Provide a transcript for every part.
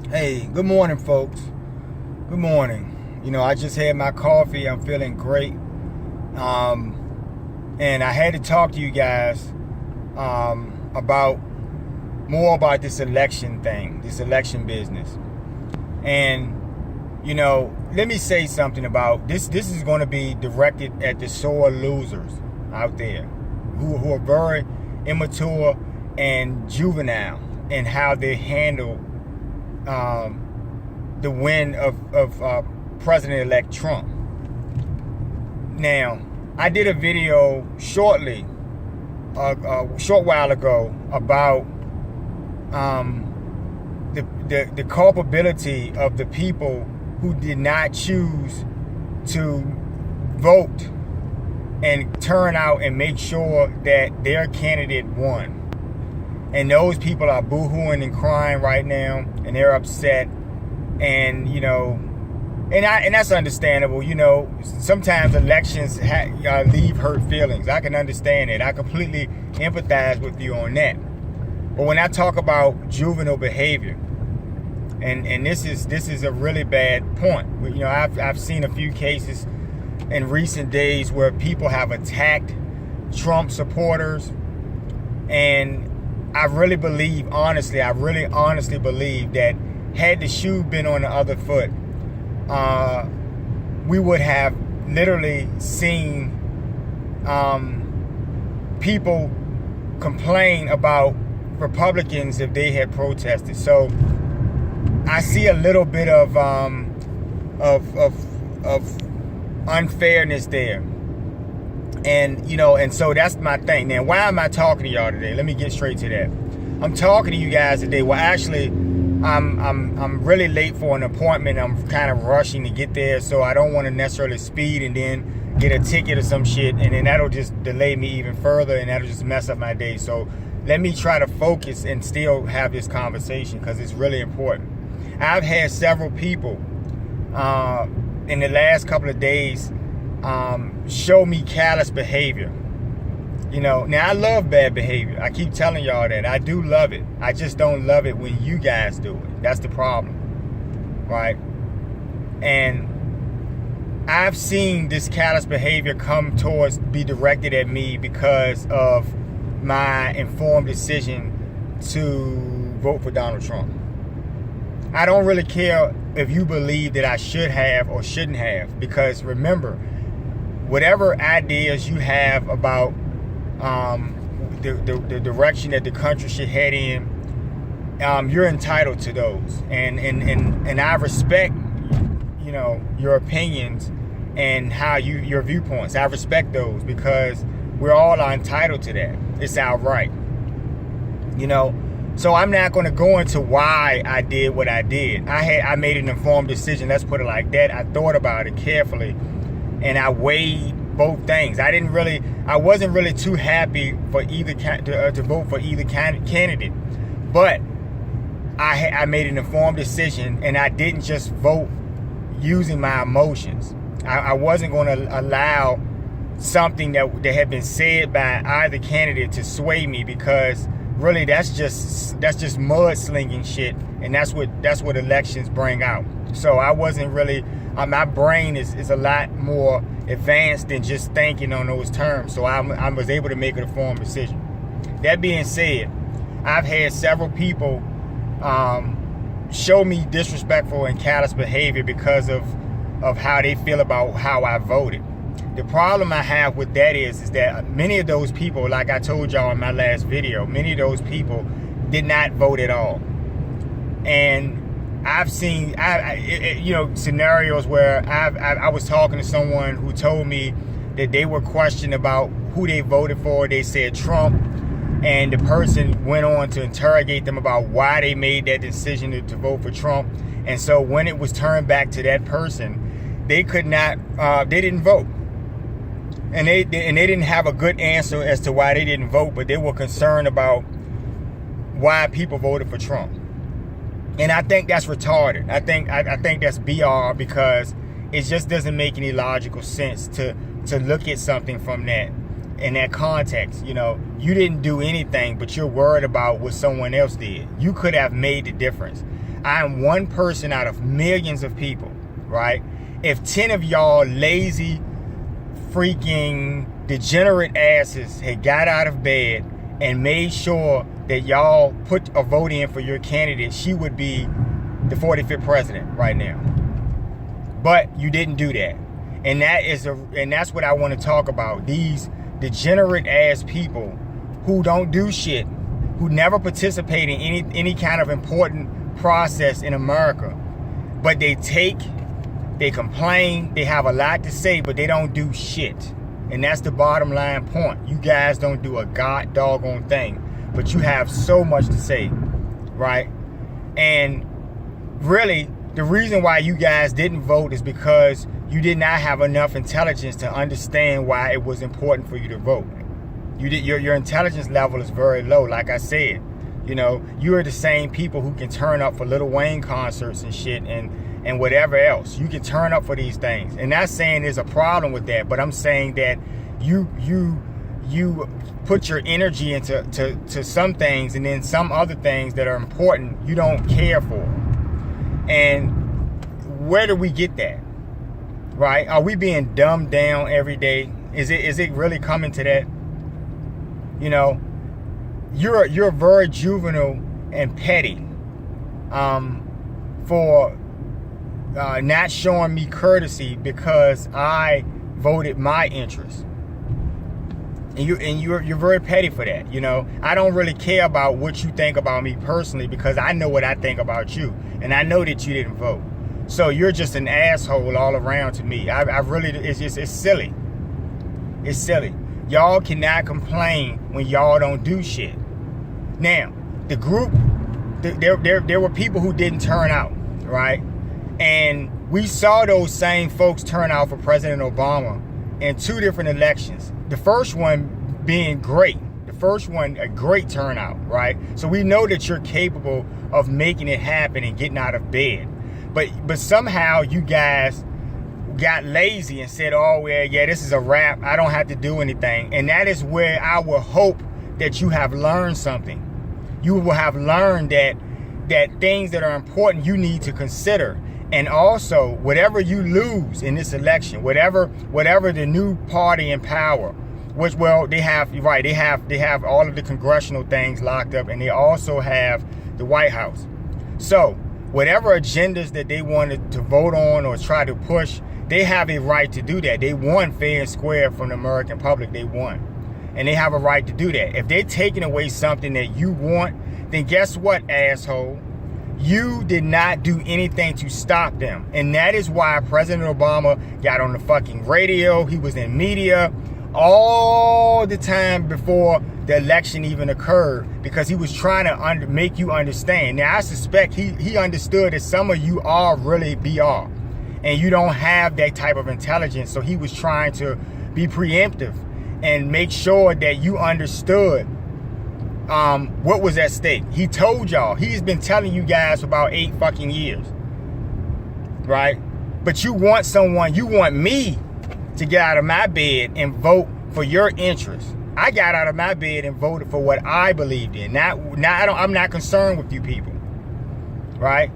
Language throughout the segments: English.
Hey, good morning, folks. Good morning. I just had my coffee. I'm feeling great. And I had to talk to you guys about more about this election thing, this election business. And let me say something about this. This is going to be directed at the sore losers out there who are very immature and juvenile in how they handle the win of President-elect Trump. Now, I did a video a short while ago about the culpability of the people who did not choose to vote and turn out and make sure that their candidate won. And those people are boohooing and crying right now, and they're upset, and and that's understandable. Sometimes elections leave hurt feelings. I can understand it. I completely empathize with you on that. But when I talk about juvenile behavior, and this is a really bad point. I've seen a few cases in recent days where people have attacked Trump supporters, and I really honestly believe that had the shoe been on the other foot, we would have literally seen people complain about Republicans if they had protested. So I see a little bit of unfairness there. And so that's my thing. Now, why am I talking to y'all today? Let me get straight to that. I'm talking to you guys today. Well, actually, I'm really late for an appointment. I'm kind of rushing to get there, so I don't want to necessarily speed and then get a ticket or some shit, and then that'll just delay me even further, and that'll just mess up my day. So let me try to focus and still have this conversation because it's really important. I've had several people in the last couple of days show me callous behavior. Now I love bad behavior. I keep telling y'all that. I do love it. I just don't love it when you guys do it. That's the problem, right? And I've seen this callous behavior be directed at me because of my informed decision to vote for Donald Trump. I don't really care if you believe that I should have or shouldn't have, because remember, whatever ideas you have about the direction that the country should head in, you're entitled to those, and I respect your opinions and your viewpoints. I respect those because we're all entitled to that. It's our right. So I'm not going to go into why I did what I did. I made an informed decision. Let's put it like that. I thought about it carefully, and I weighed both things. I wasn't really too happy for either to vote for either candidate, but I made an informed decision, and I didn't just vote using my emotions. I wasn't going to allow something that had been said by either candidate to sway me, because really that's just mudslinging shit, and that's what elections bring out. So I wasn't really. My brain is a lot more advanced than just thinking on those terms. So I was able to make an informed decision. That being said, I've had several people show me disrespectful and callous behavior because of how they feel about how I voted. The problem I have with that is that many of those people, like I told y'all in my last video, many of those people did not vote at all. And I've seen scenarios where I was talking to someone who told me that they were questioned about who they voted for. They said Trump, and the person went on to interrogate them about why they made that decision to vote for Trump. And so when it was turned back to that person, they didn't vote. And they didn't have a good answer as to why they didn't vote, but they were concerned about why people voted for Trump. And I think that's retarded. I think that's BR, because it just doesn't make any logical sense to look at something from that in that context. You didn't do anything, but you're worried about what someone else did. You could have made the difference. I am one person out of millions of people, right? If 10 of y'all lazy, freaking, degenerate asses had got out of bed and made sure that y'all put a vote in for your candidate, she would be the 45th president right now. But you didn't do that. And that's what I want to talk about. These degenerate ass people who don't do shit, who never participate in any kind of important process in America. But they complain, they have a lot to say, but they don't do shit. And that's the bottom line point. You guys don't do a god doggone thing, but you have so much to say, right? And really, the reason why you guys didn't vote is because you did not have enough intelligence to understand why it was important for you to vote. Your intelligence level is very low. Like I said, you know, you are the same people who can turn up for Lil Wayne concerts and shit and whatever else. You can turn up for these things. And not saying there's a problem with that, but I'm saying that you put your energy into some things, and then some other things that are important you don't care for. And where do we get that? Right? Are we being dumbed down every day? Is it really coming to that? You know, you're very juvenile and petty for not showing me courtesy because I voted my interest. And you're very petty for that. You know, I don't really care about what you think about me personally because I know what I think about you, and I know that you didn't vote. So you're just an asshole all around to me. I really, it's silly. It's silly. Y'all cannot complain when y'all don't do shit. Now, the group, there were people who didn't turn out, right? And we saw those same folks turn out for President Obama in 2 different elections. The first one being great. The first one, a great turnout, right? So we know that you're capable of making it happen and getting out of bed. But somehow you guys got lazy and said, oh, well, yeah, this is a wrap. I don't have to do anything. And that is where I will hope that you have learned something. You will have learned that things that are important you need to consider. And also, whatever you lose in this election, whatever the new party in power, which, well, they have all of the congressional things locked up, and they also have the White House. So whatever agendas that they wanted to vote on or try to push, they have a right to do that. They won fair and square from the American public. They won. And they have a right to do that. If they're taking away something that you want, then guess what, asshole? You did not do anything to stop them. And that is why President Obama got on the fucking radio. He was in media all the time before the election even occurred, because he was trying to make you understand. Now, I suspect he understood that some of you are really BR and you don't have that type of intelligence. So he was trying to be preemptive and make sure that you understood what was at stake. He told y'all. He's been telling you guys for about 8 fucking years. Right? But you want me to get out of my bed and vote for your interests. I got out of my bed and voted for what I believed in. I'm not concerned with you people. Right?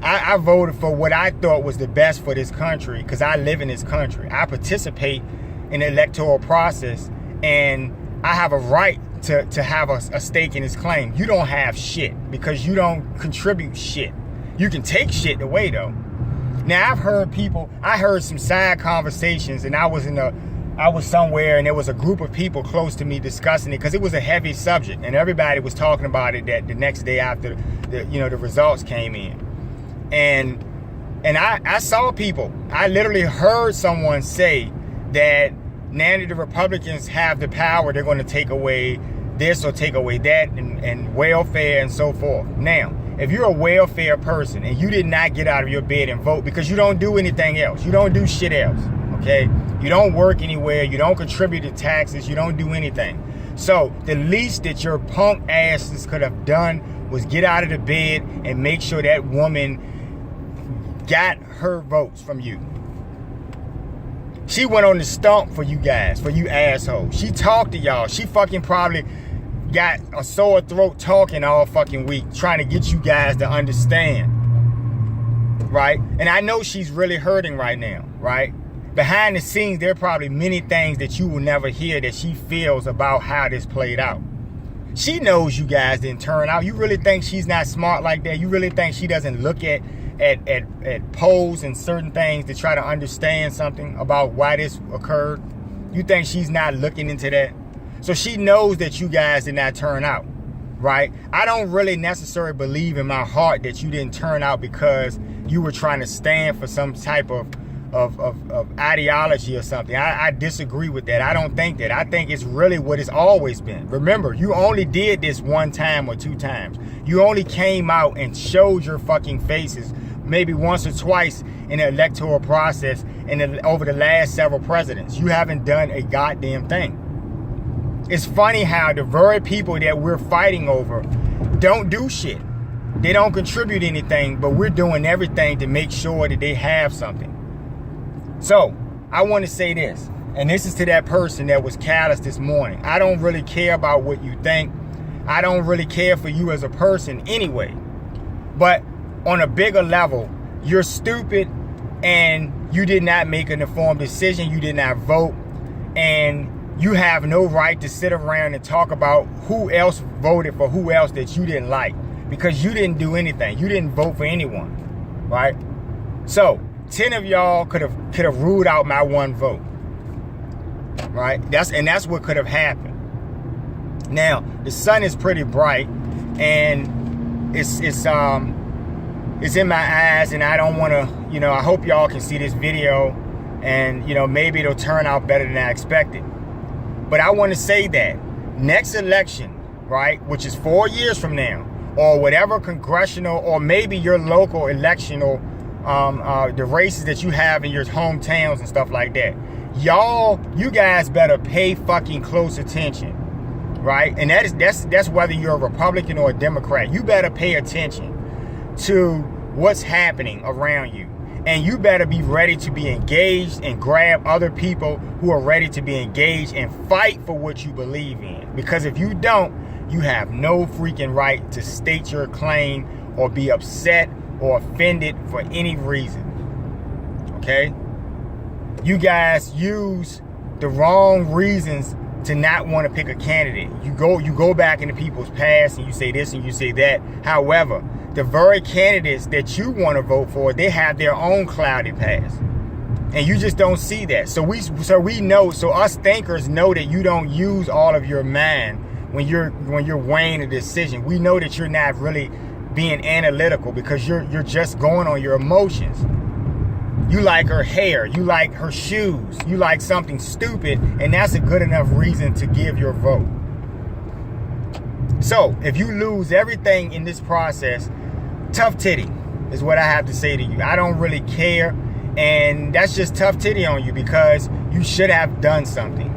I voted for what I thought was the best for this country because I live in this country. I participate in the electoral process, and I have a right to have a stake in this claim. You don't have shit because you don't contribute shit. You can take shit away though. Now, I heard some side conversations, and I was somewhere and there was a group of people close to me discussing it because it was a heavy subject, and everybody was talking about it that the next day after the results came in. And I saw people. I literally heard someone say that now that the Republicans have the power, they're going to take away this or take away that and welfare and so forth. Now, if you're a welfare person and you did not get out of your bed and vote because you don't do anything else, you don't do shit else, okay? You don't work anywhere, you don't contribute to taxes, you don't do anything. So the least that your punk asses could have done was get out of the bed and make sure that woman got her votes from you. She went on the stump for you guys, for you assholes. She talked to y'all. She fucking probably got a sore throat talking all fucking week, trying to get you guys to understand right? And I know she's really hurting right now, right? Behind the scenes, there are probably many things that you will never hear that she feels about how this played out. She knows you guys didn't turn out. You really think she's not smart like that? You really think she doesn't look at polls and certain things to try to understand something about why this occurred? You think she's not looking into that? So she knows that you guys did not turn out, right? I don't really necessarily believe in my heart that you didn't turn out because you were trying to stand for some type of ideology or something. I disagree with that. I don't think that. I think it's really what it's always been. Remember, you only did this one time or two times. You only came out and showed your fucking faces maybe once or twice in the electoral process and over the last several presidents. You haven't done a goddamn thing. It's funny how the very people that we're fighting over don't do shit. They don't contribute anything, but we're doing everything to make sure that they have something. So, I want to say this, and this is to that person that was callous this morning. I don't really care about what you think. I don't really care for you as a person anyway. But on a bigger level, you're stupid and you did not make an informed decision. You did not vote. And you have no right to sit around and talk about who else voted for who else that you didn't like. Because you didn't do anything. You didn't vote for anyone. Right? So, 10 of y'all could have ruled out my one vote. Right? That's what could have happened. Now, the sun is pretty bright and it's in my eyes, and I don't want to, I hope y'all can see this video and, maybe it'll turn out better than I expected. But I want to say that next election, right, which is 4 years from now, or whatever congressional or maybe your local election or the races that you have in your hometowns and stuff like that, you guys better pay fucking close attention, right? And that's whether you're a Republican or a Democrat. You better pay attention to what's happening around you, and you better be ready to be engaged and grab other people who are ready to be engaged and fight for what you believe in. Because if you don't, you have no freaking right to state your claim or be upset or offended for any reason. Okay? You guys use the wrong reasons to not want to pick a candidate. You go back into people's past and you say this and you say that. However, the very candidates that you want to vote for, they have their own cloudy past. And you just don't see that. So us thinkers know that you don't use all of your mind when you're weighing a decision. We know that you're not really being analytical because you're just going on your emotions. You like her hair, you like her shoes, you like something stupid, and that's a good enough reason to give your vote. So, if you lose everything in this process, tough titty is what I have to say to you. I don't really care, and that's just tough titty on you because you should have done something.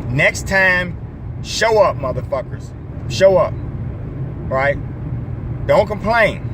Next time, show up, motherfuckers. Show up, right? Don't complain.